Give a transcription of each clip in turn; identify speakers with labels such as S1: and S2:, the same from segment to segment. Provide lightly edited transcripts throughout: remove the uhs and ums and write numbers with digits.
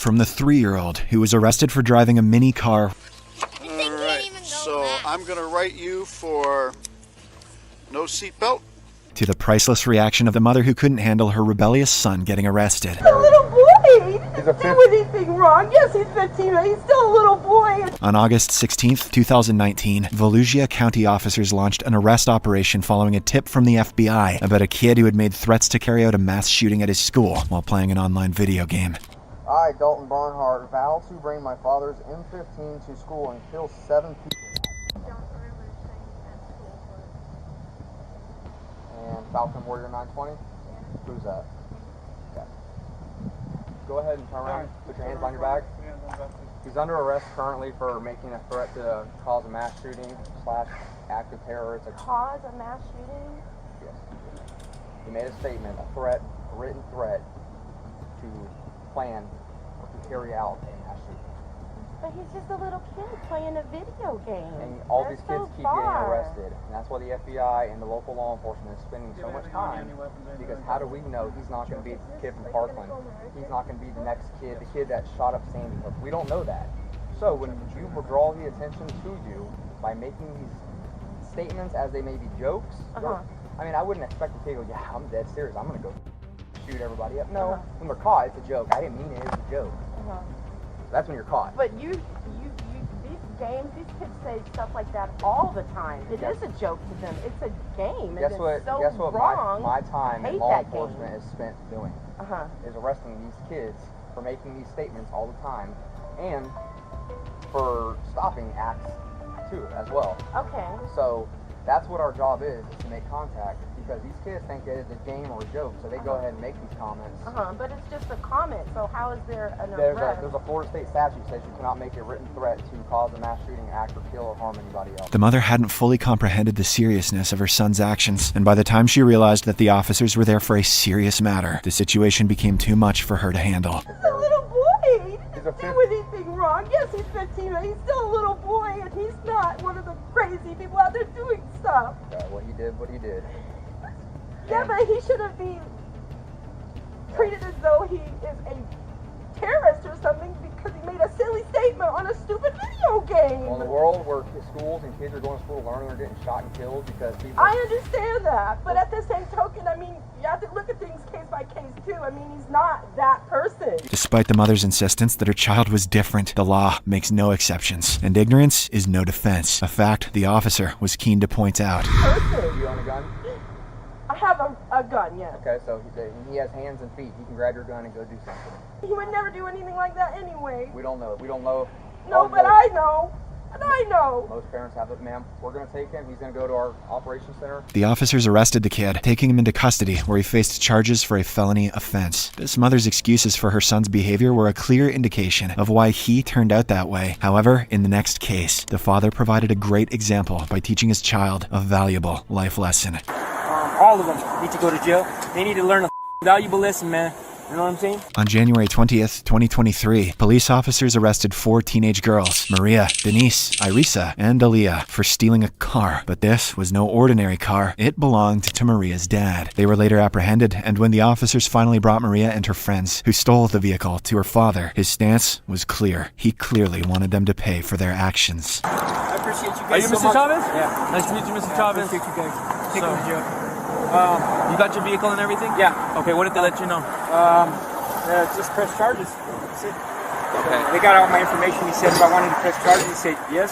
S1: from the 3-year-old who was arrested for driving a mini car.
S2: Alright, so I'm going to write you for no seatbelt.
S1: To the priceless reaction of the mother who couldn't handle her rebellious son getting arrested.
S3: He's a little boy. He didn't do anything wrong. Yes, he's 15, but he's still a little boy.
S1: On August 16th, 2019, Volusia County officers launched an arrest operation following a tip from the FBI about a kid who had made threats to carry out a mass shooting at his school while playing an online video game.
S4: I, Dalton Barnhart, vow to bring my father's M15 to school and kill 7 people. And Falcon Warrior 920? Who's that? Okay. Go ahead and turn around. Put your hands behind your back. He's under arrest currently for making a threat to cause a mass shooting / act of terror. It's a
S3: cause a mass shooting?
S4: Yes. He made a statement, a written threat to plan or to carry out a mass shooting.
S3: But he's just a little kid playing a video game.
S4: And all these kids keep getting arrested. And that's why the FBI and the local law enforcement is spending so much time. Because how do we know he's not going to be the kid from Parkland? He's not going to be the next kid, the kid that shot up Sandy Hook. We don't know that. So when you draw the attention to you by making these statements as they may be jokes, I mean, I wouldn't expect the kid to go, yeah, I'm dead serious. I'm going to go shoot everybody up. No, when they're caught, it's a joke. I didn't mean it. It was a joke. That's when you're caught.
S3: But these kids say stuff like that all the time. It is a joke to them. It's a game.
S4: Guess what
S3: wrong.
S4: my time in law enforcement is spent doing? Is arresting these kids for making these statements all the time and for stopping acts too as well.
S3: Okay.
S4: So that's what our job is to make contact, because these kids think it is a game or a joke, so they go ahead and make these comments.
S3: But it's just a comment, so how is there an arrest?
S4: There's a Florida state statute that says you cannot make a written threat to cause a mass shooting, act, or kill or harm anybody else.
S1: The mother hadn't fully comprehended the seriousness of her son's actions, and by the time she realized that the officers were there for a serious matter, the situation became too much for her to handle.
S3: He's a little boy. He didn't do anything wrong. Yes, he's 15, but he's still a little boy, and he's not one of the crazy people out there doing stuff.
S4: Okay, well, he did what he did.
S3: Yeah, but he shouldn't be treated as though he is a terrorist or something because he made a silly statement on a stupid video game.
S4: Well, in the world where schools and kids are going to school learning, they're getting shot and killed because people...
S3: I understand that, but at the same token, I mean, you have to look at things case by case too. I mean, he's not that person.
S1: Despite the mother's insistence that her child was different, the law makes no exceptions, and ignorance is no defense, a fact the officer was keen to point out.
S3: Person.
S4: You own a gun?
S3: I have a gun, yes.
S4: Okay, so he has hands and feet. He can grab your gun and go do something.
S3: He would never do anything like that anyway.
S4: We don't know. We don't know.
S3: No, but I know. And I know.
S4: Most parents have it, ma'am. We're going to take him. He's going to go to our operations center.
S1: The officers arrested the kid, taking him into custody, where he faced charges for a felony offense. This mother's excuses for her son's behavior were a clear indication of why he turned out that way. However, in the next case, the father provided a great example by teaching his child a valuable life lesson.
S5: All of them need to go to jail. They need to learn a valuable lesson, man. You know what I'm saying?
S1: On January 20th, 2023, police officers arrested 4 teenage girls, Maria, Denise, Irisa, and Aaliyah, for stealing a car. But this was no ordinary car. It belonged to Maria's dad. They were later apprehended, and when the officers finally brought Maria and her friends, who stole the vehicle, to her father, his stance was clear. He clearly wanted them to pay for their actions.
S5: I appreciate you guys.
S6: Are you
S5: so
S6: Mr.
S5: much.
S6: Chavez?
S5: Yeah.
S6: Nice to meet you, Mr.
S5: I
S6: Chavez.
S5: appreciate you guys. Take
S6: So-
S5: me to jail.
S6: You got your vehicle and everything?
S5: Yeah.
S6: Okay, what did they let you know?
S5: Just press charges. That's it.
S6: Okay.
S5: They got all my information. He said if I wanted to press charges, he said yes.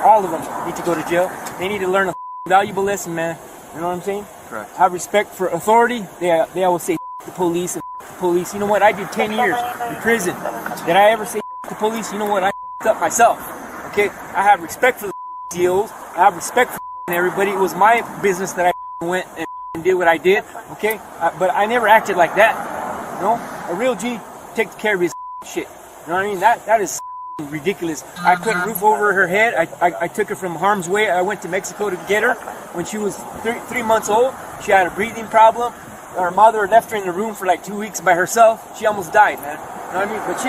S5: All of them need to go to jail. They need to learn a valuable lesson, man. You know what I'm saying?
S6: Correct.
S5: Have respect for authority. They always say the police and the police. You know what? I did 10 years in prison. Did I ever say the police? You know what? I up myself. Okay? I have respect for the deals. I have respect for everybody. It was my business that I went and did what I did. Okay? But I never acted like that. You know? A real G takes care of his shit. You know what I mean? That is ridiculous. I put a roof over her head. I took her from harm's way. I went to Mexico to get her. When she was 3 months old, she had a breathing problem. Her mother left her in the room for like 2 weeks by herself. She almost died, man. You know what I mean? But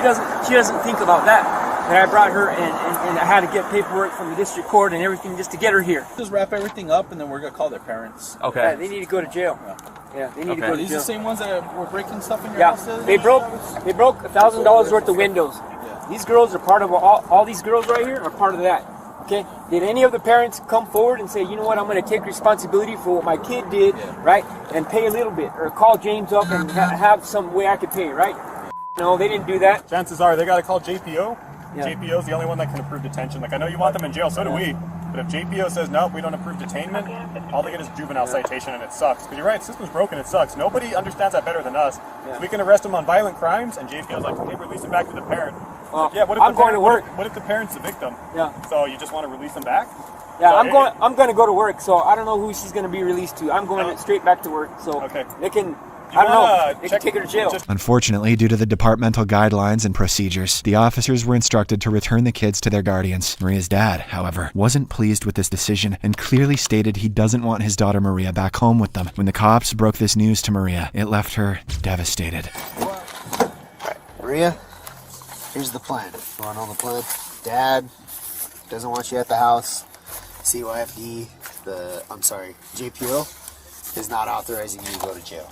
S5: she doesn't think about that. that I brought her, and I had to get paperwork from the district court and everything just to get her here.
S6: Just wrap everything up, and then we're gonna call their parents.
S5: Okay. Yeah, they need to go to jail. Yeah, they need to go
S6: Are
S5: to
S6: these
S5: jail.
S6: the same ones that were breaking stuff in your
S5: Yeah,
S6: house?
S5: they broke $1,000 worth of windows. These girls are part of all these girls right here are part of that. Okay. Did any of the parents come forward and say, you know what, I'm going to take responsibility for what my kid did, right, and pay a little bit, or call James up and have some way I could pay, right? No, they didn't do that.
S7: Chances are they got to call JPO.
S5: Yeah.
S7: JPO is the only one that can approve detention. Like, I know you want them in jail, so do we. But if JPO says, no, we don't approve detainment, all they get is juvenile citation, and it sucks. Because you're right, the system's broken, it sucks. Nobody understands that better than us. So we can arrest them on violent crimes, and JPO's like, okay, release them back to the parent.
S5: Well,
S7: Yeah, what if
S5: I'm going to work.
S7: What if the parent's the victim?
S5: Yeah.
S7: So you just want to release them back?
S5: Yeah,
S7: So
S5: I'm going to go to work, so I don't know who she's going to be released to. I'm going straight back to work, so
S7: Okay.
S5: they can, I don't know, they can take her to jail.
S1: Unfortunately, due to the departmental guidelines and procedures, the officers were instructed to return the kids to their guardians. Maria's dad, however, wasn't pleased with this decision and clearly stated he doesn't want his daughter Maria back home with them. When the cops broke this news to Maria, it left her devastated.
S8: Maria, here's the plan. You want to know the plan? Dad doesn't want you at the house. CYFD, JPO, is not authorizing you to go to jail.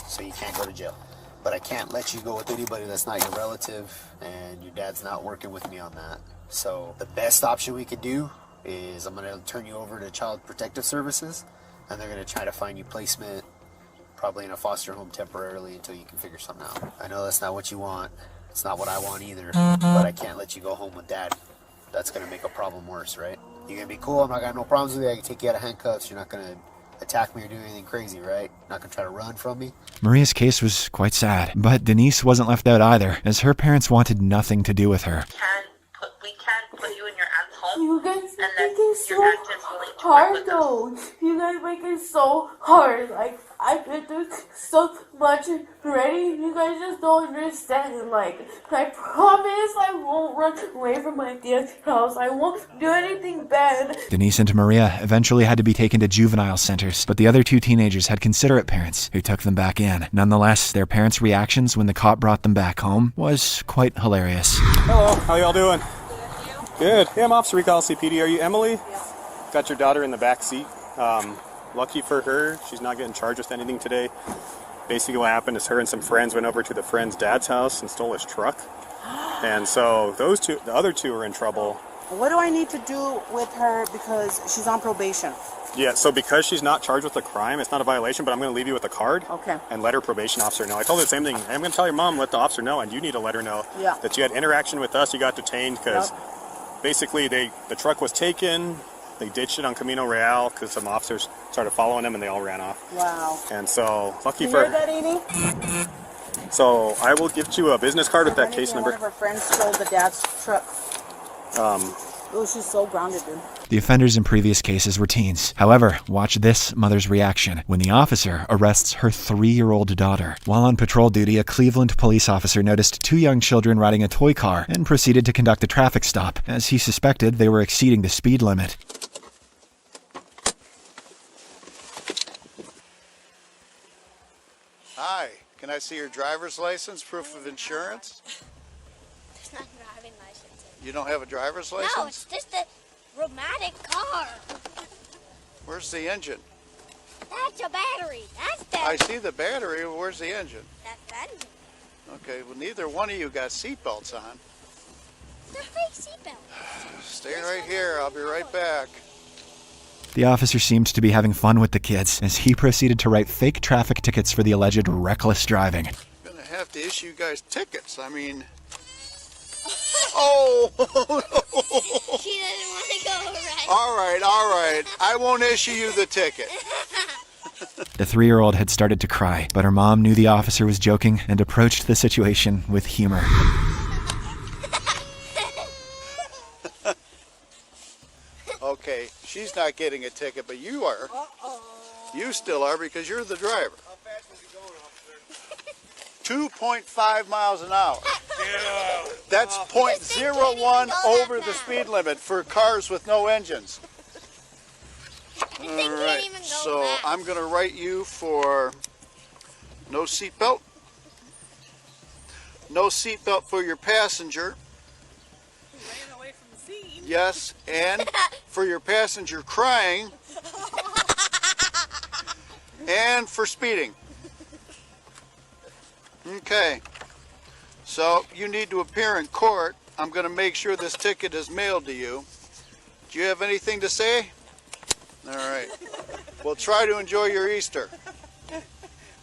S8: So you can't go to jail. But I can't let you go with anybody that's not your relative, and your dad's not working with me on that. So the best option we could do is I'm going to turn you over to Child Protective Services, and they're going to try to find you placement, probably in a foster home temporarily until you can figure something out. I know that's not what you want. It's not what I want either, but I can't let you go home with Dad. That's going to make a problem worse, right? You're going to be cool. I'm not going to have no problems with you. I can take you out of handcuffs. You're not going to attack me or do anything crazy, right? Not going to try to run from me.
S1: Maria's case was quite sad, but Denise wasn't left out either, as her parents wanted nothing to do with her.
S9: We can put you in your aunt's home.
S3: You guys
S9: And
S3: make
S9: then
S3: it so
S9: your aunt is willing to work
S3: hard
S9: with us.
S3: though. You guys make it so hard. Like, I've been through so much already. You guys just don't understand. Like, I promise I won't run away from my dad's house. I won't do anything bad.
S1: Denise and Maria eventually had to be taken to juvenile centers, but the other two teenagers had considerate parents who took them back in. Nonetheless, their parents' reactions when the cop brought them back home was quite hilarious.
S7: Hello, how y'all doing? Good. Yeah, I'm Officer Recall CPD. Are you Emily? Yeah. Got your daughter in the back seat. Lucky for her, she's not getting charged with anything today. Basically what happened is her and some friends went over to the friend's dad's house and stole his truck. And so the other two are in trouble.
S10: What do I need to do with her because she's on probation?
S7: Yeah, so because she's not charged with a crime, it's not a violation, but I'm going to leave you with a card.
S10: Okay.
S7: And let her probation officer know. I told her the same thing. I'm going to tell your mom, let the officer know, and you need to let her know that you had interaction with us, you got detained, because basically the truck was taken, they ditched it on Camino Real because some officers started following them and they all ran off.
S10: Wow.
S7: And so, lucky
S10: You
S7: for
S10: hear that, Amy?
S7: So I will give you a business card with that case number.
S10: One of her friends stole the dad's truck. Oh, she's so grounded, dude.
S1: The offenders in previous cases were teens. However, watch this mother's reaction when the officer arrests her 3-year-old daughter. While on patrol duty, a Cleveland police officer noticed 2 young children riding a toy car and proceeded to conduct a traffic stop, as he suspected they were exceeding the speed limit.
S2: Hi, can I see your driver's license, proof of insurance?
S11: There's not a driving license.
S2: You don't have a driver's license?
S11: No, it's just a romantic car.
S2: Where's the engine?
S11: That's a battery. That's the...
S2: I see the battery. Where's the engine?
S11: That's the engine.
S2: Okay, well, neither one of you got seatbelts on.
S11: They're fake seatbelts.
S2: Stay right here. I'll be right back.
S1: The officer seemed to be having fun with the kids, as he proceeded to write fake traffic tickets for the alleged reckless driving.
S2: I'm gonna have to issue you guys tickets. I mean... Oh!
S11: She doesn't want to go right.
S2: All right. I won't issue you the ticket.
S1: The 3-year-old had started to cry, but her mom knew the officer was joking and approached the situation with humor.
S2: Okay, she's not getting a ticket, but you are. You still are because you're the driver. How fast was he going, officer? 2.5 miles an hour. That's 0.01 over the speed limit for cars with no engines. All right, so I'm going to write you for no seatbelt for your passenger, Yes, and for your passenger crying, and for speeding. Okay, so you need to appear in court. I'm going to make sure this ticket is mailed to you. Do you have anything to say? All right. Well, try to enjoy your Easter.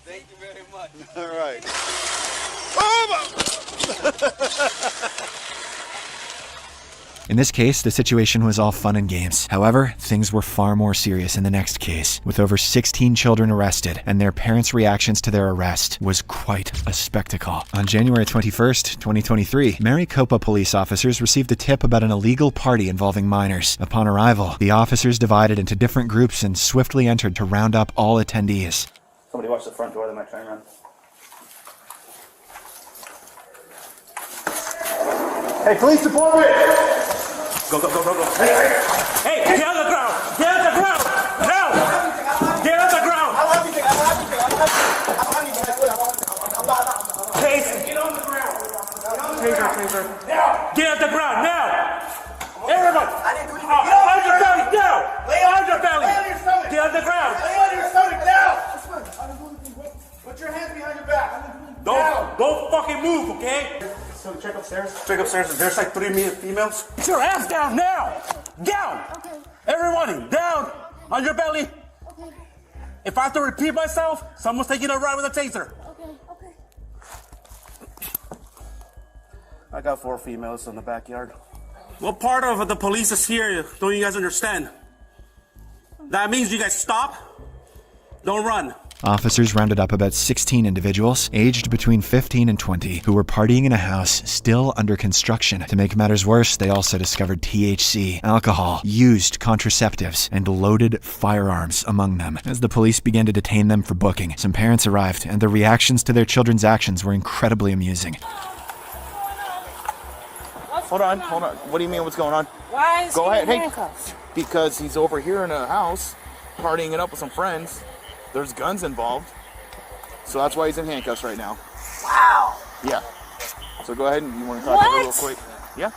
S4: Thank you very much.
S2: All right.
S1: In this case, the situation was all fun and games. However, things were far more serious in the next case, with over 16 children arrested, and their parents' reactions to their arrest was quite a spectacle. On January 21st, 2023, Maricopa police officers received a tip about an illegal party involving minors. Upon arrival, the officers divided into different groups and swiftly entered to round up all attendees.
S6: Somebody watch the front door, they might try and run. Hey, police department! Go, go, go, go, go. Hey, get on the ground! Get on the ground! Now! Get on the ground! Chase! Get on the ground! Taser. Get on the ground, now! Everyone! On your belly, now! Lay on your belly! Get on the ground! Lay on your stomach, now! Put your hands behind your back. Don't fucking move, okay? So check upstairs. There's like 3 females. Put your ass down now! Down! Okay. Everybody, down! On your belly! Okay. If I have to repeat myself, someone's taking a ride with a taser. Okay. I got 4 females in the backyard. What part of the police is here? Don't you guys understand? That means you guys stop. Don't run.
S1: Officers rounded up about 16 individuals, aged between 15 and 20, who were partying in a house still under construction. To make matters worse, they also discovered THC, alcohol, used contraceptives, and loaded firearms among them. As the police began to detain them for booking, some parents arrived, and their reactions to their children's actions were incredibly amusing.
S12: Hold on. What do you mean, what's going on?
S10: Why is he in handcuffs?
S12: Because he's over here in a house, partying it up with some friends. There's guns involved. So that's why he's in handcuffs right now.
S10: Wow.
S12: Yeah. So go ahead and you want to talk to him real quick? Yeah.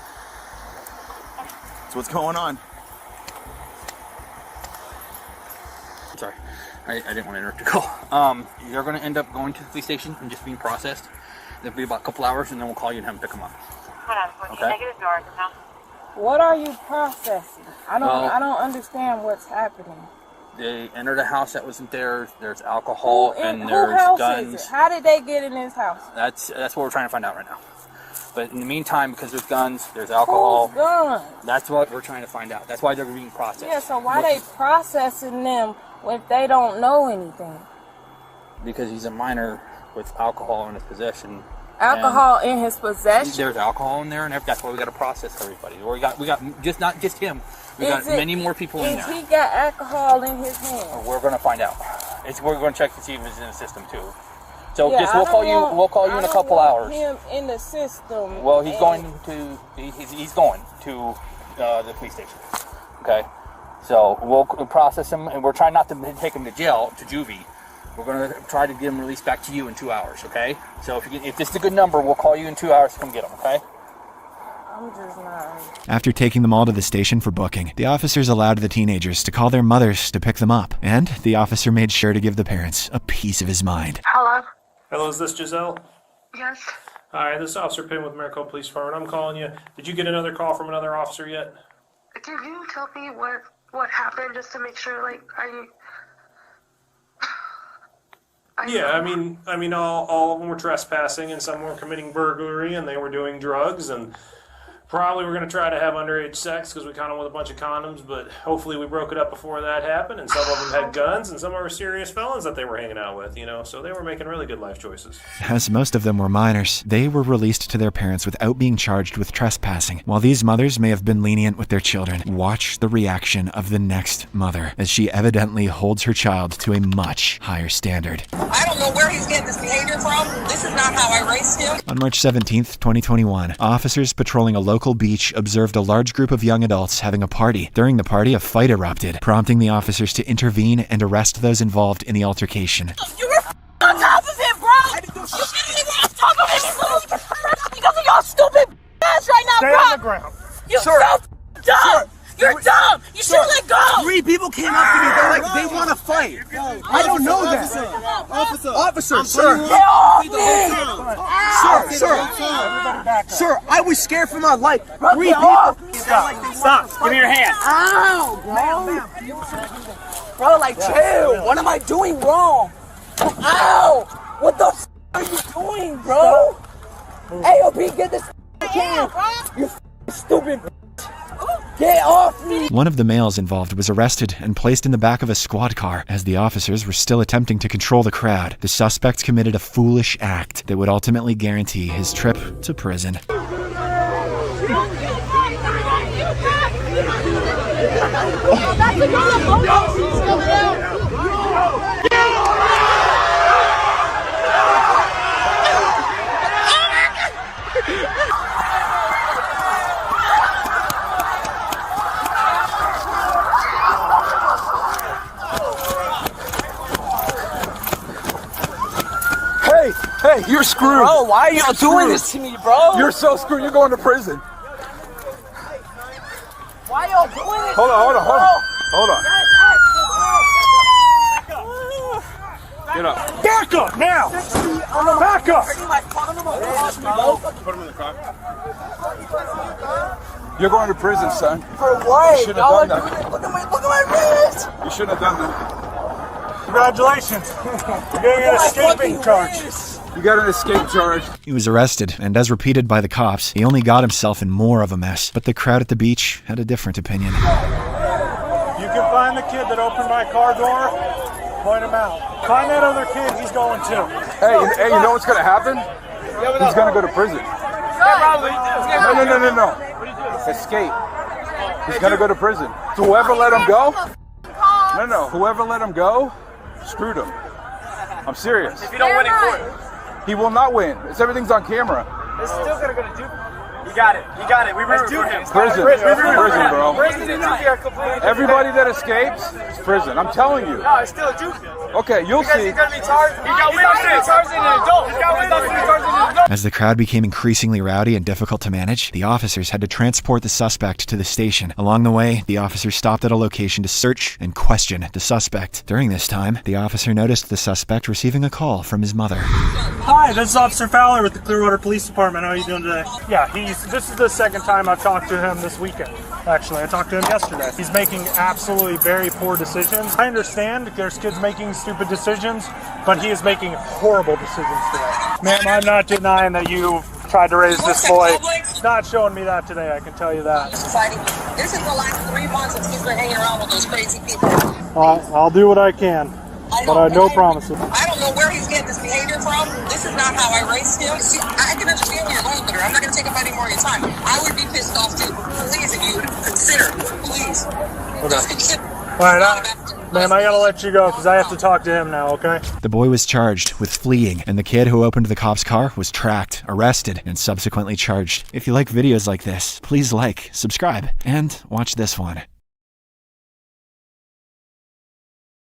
S12: So what's going on?
S13: Sorry. I didn't want to interrupt your call. You're going to end up going to the police station and just being processed. It'll be about a couple hours and then we'll call you and have them pick them up. Okay?
S10: What are you processing? I don't understand what's happening.
S13: They entered a house that wasn't theirs. There's alcohol and
S10: Who
S13: there's
S10: house
S13: guns.
S10: Is it? How did they get in this house?
S13: That's what we're trying to find out right now. But in the meantime, because there's guns, there's alcohol.
S10: Who's guns?
S13: That's what we're trying to find out. That's why they're being processed.
S10: Yeah, so why they processing them if they don't know anything?
S13: Because he's a minor with alcohol in his possession.
S10: Alcohol in his possession?
S13: There's alcohol in there, and that's why we got to process everybody. We got just not just him. We got many more people in there.
S10: He got alcohol in his hand?
S13: We're going to find out. We're going to check to see if it's in the system too. So we'll call you in a couple hours.
S10: Him in the system.
S13: Well, he's going to the police station. Okay, so we'll process him, and we're trying not to take him to jail, to juvie. We're going to try to get him released back to you in 2 hours. Okay, so if this is a good number, we'll call you in 2 hours to come get him. Okay.
S10: I'm just not.
S1: After taking them all to the station for booking, the officers allowed the teenagers to call their mothers to pick them up, and the officer made sure to give the parents a piece of his mind.
S14: Hello?
S15: Hello, is this Giselle?
S14: Yes.
S15: Hi, this is Officer Pinn with Maricopa Police Department. I'm calling you. Did you get another call from another officer yet?
S14: Can you tell me what happened just to make sure, like,
S15: Yeah, I mean, all of them were trespassing, and some were committing burglary, and they were doing drugs, and probably we're going to try to have underage sex because we caught them with a bunch of condoms, but hopefully we broke it up before that happened, and some of them had guns, and some were serious felons that they were hanging out with, so they were making really good life choices.
S1: As most of them were minors, they were released to their parents without being charged with trespassing. While these mothers may have been lenient with their children, watch the reaction of the next mother, as she evidently holds her child to a much higher standard.
S16: I don't know where he's getting this behavior from. This is not how I raised him.
S1: On March 17th, 2021, officers patrolling a local beach observed a large group of young adults having a party. During the party, a fight erupted, prompting the officers to intervene and arrest those involved in the altercation.
S16: You were on top of him, bro! You shouldn't even on top of him! Because of y'all stupid ass right now,
S15: Stay
S16: bro!
S15: on the ground.
S16: You so dumb! You're dumb! You should let go!
S17: 3 people came up to me. They're like, they want to fight. I don't know that. Officer, sir.
S16: Get off me!
S17: Sir, I was scared for my life. 3
S16: Get off
S17: people.
S16: me!
S5: Stop. Give me your hand.
S16: Ow, bro. Bro, like, chill. What am I doing wrong? Ow! What the f are you doing, bro? AOP, get this can. You stupid. Get off me!
S1: One of the males involved was arrested and placed in the back of a squad car. As the officers were still attempting to control the crowd, the suspect committed a foolish act that would ultimately guarantee his trip to prison.
S12: Hey, you're screwed.
S16: Bro, why are y'all doing this to me, bro?
S12: You're so screwed. You're going to prison.
S16: Why y'all doing this?
S12: Hold on. Get up.
S6: Back up now! Back up!
S12: Put him in the car. You're going to prison, son.
S16: For what?
S12: You shouldn't have done that.
S16: Look at my wrist!
S12: You shouldn't have done that.
S6: Congratulations. You're getting an escaping charge.
S12: You got an escape charge.
S1: He was arrested, and as repeated by the cops, he only got himself in more of a mess. But the crowd at the beach had a different opinion.
S6: You can find the kid that opened my car door, point him out. Find that other kid, he's going too.
S12: Hey, you know what's going to happen? He's going to go to prison. No. Escape. He's going to go to prison. So whoever let him go? No. Whoever let him go, screwed him. I'm serious.
S5: If you don't win in court.
S12: He will not win. Everything's on camera.
S5: It's still gonna go to Duke. You got it. We root for him.
S12: Prison, bro.
S5: Prison and Duke are completely.
S12: Everybody that escapes is prison. I'm telling you.
S5: No, it's still a Duke.
S12: Okay, you'll see.
S5: He's gonna be charged. He's not gonna be charged as an adult. He's not gonna be charged as an adult.
S1: As the crowd became increasingly rowdy and difficult to manage, the officers had to transport the suspect to the station. Along the way, the officers stopped at a location to search and question the suspect. During this time, the officer noticed the suspect receiving a call from his mother.
S6: Hi, this is Officer Fowler with the Clearwater Police Department. How are you doing today? Yeah, this is the second time I've talked to him this weekend. Actually, I talked to him yesterday. He's making absolutely very poor decisions. I understand there's kids making stupid decisions, but he is making horrible decisions today. Ma'am, I'm not denying that you tried to raise this boy. It's not showing me that today, I can tell you that.
S16: This is the last 3 months since he's been hanging around with those crazy people.
S6: I'll do what I can, but no promises.
S16: I don't know where he's getting this behavior from. This is not how I raised him. See, I can understand where you're going with her. I'm not going to take up any more of your time. I would be pissed off too. Please, if you would consider, please. Just consider.
S6: All right, ma'am, I gotta let you go because I have to talk to him now, okay?
S1: The boy was charged with fleeing, and the kid who opened the cop's car was tracked, arrested, and subsequently charged. If you like videos like this, please like, subscribe, and watch this one.